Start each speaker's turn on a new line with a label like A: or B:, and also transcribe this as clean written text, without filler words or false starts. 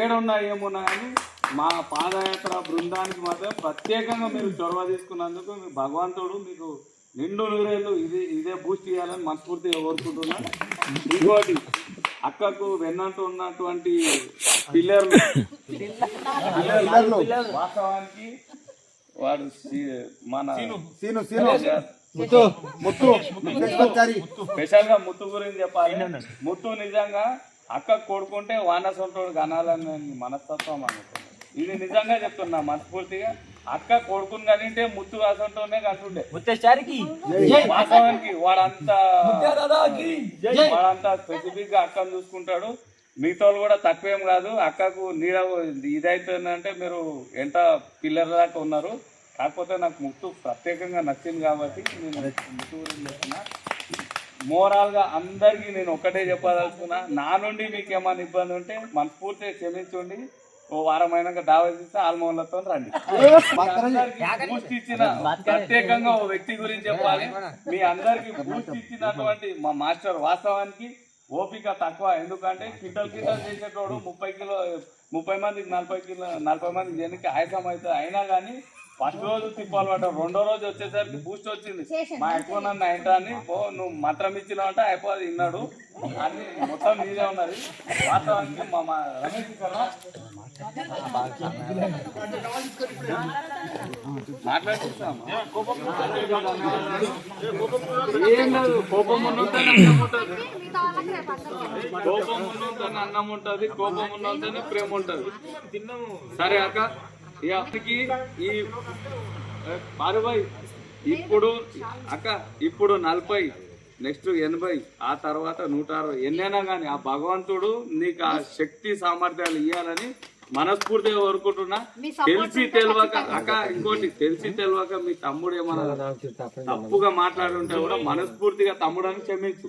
A: ఏడున్నా ఏమున్నా కానీ మా పాదయాత్ర బృందానికి మాత్రం ప్రత్యేకంగా మీరు చొరవ తీసుకున్నందుకు మీ భగవంతుడు మీకు నిండు నూరేళ్ళు ఇదే బూస్ట్ చేయాలని మనస్ఫూర్తిగా కోరుకుంటున్నాను. ఇంకోటి అక్కకు వెన్నంటూ ఉన్నటువంటి పిల్లర్లు వాస్తవానికి వాడు మన స్పెషల్ గా ముత్తు గురించి చెప్పాలి. ముత్తు నిజంగా అక్క కొడుకుంటే వానసంతోడు కనాలని మనస్తత్వం అనుకుంటుంది. ఇది నిజంగా చెప్తున్నా మనస్ఫూర్తిగా. అక్క కొడుకుని కనింటే ముత్తు వాసంతోనే కంటుండే. వాస్తవానికి వాడంతా స్పెసిఫిక్ గా అక్కను చూసుకుంటాడు. మిగతా కూడా తక్కువేం కాదు. అక్కకు నీడ ఇదైతుందంటే మీరు ఎంత పిల్లల దాకా ఉన్నారు. కాకపోతే నాకు ముత్తు ప్రత్యేకంగా నచ్చింది కాబట్టి నేను ముత్తు గురించి చెప్తున్నా. మోరల్గా అందరికీ నేను ఒక్కటే చెప్పదలుచుకున్నా, నా నుండి మీకు ఏమైనా ఇబ్బంది ఉంటే మనస్ఫూర్తిగా క్షమించండి. ఓ వారమైనాక దావా తీస్తే ఆల్మోన్లతో రండి. బూస్ట్ ఇచ్చిన ప్రత్యేకంగా ఓ వ్యక్తి గురించి చెప్పాలి. మీ అందరికి బూస్ట్ ఇచ్చినటువంటి మా మాస్టర్ వాస్తవానికి ఓపిక తక్కువ. ఎందుకంటే కింటల్ చేసేటోడు 30 మందికి 40 మందికి జనకి ఆయాసం అవుతుంది. అయినా కానీ ఫస్ట్ రోజు తిప్పాలి పడ్డావు, రెండో రోజు వచ్చేసరికి బూస్ట్ వచ్చింది. మా ఎక్కువ నన్ను అయితాన్ని నువ్వు మంత్రం ఇచ్చినావు అంటే అయిపోయి విన్నాడు. అన్ని మొత్తం నీదే ఉన్నది. వాస్తవానికి మా రమేష్ మాట్లాడుతున్నాం. ఏం లేదు, కోపం ఉన్నంతనే అన్నం ఉంటుంది, కోపం ఉన్నంతనే అన్నం ఉంటుంది, కోపం ఉన్నంతనే ప్రేమ ఉంటుంది. సరే అక్క, ఈ అక్కకి ఈ పారుబాయ్ ఇప్పుడు అక్క ఇప్పుడు 40, నెక్స్ట్ 80, ఆ తర్వాత 160 ఎన్నైనా కానీ ఆ భగవంతుడు నీకు ఆ శక్తి సామర్థ్యాలు ఇవ్వాలని మనస్ఫూర్తిగా కోరుకుంటున్నా. తెలిసి తెలియక అక్క, ఇంకోటి తెలిసి తెలియక మీ తమ్ముడు ఏమన్నా తప్పుగా మాట్లాడుంటే కూడా మనస్ఫూర్తిగా తమ్ముడు అని క్షమించు.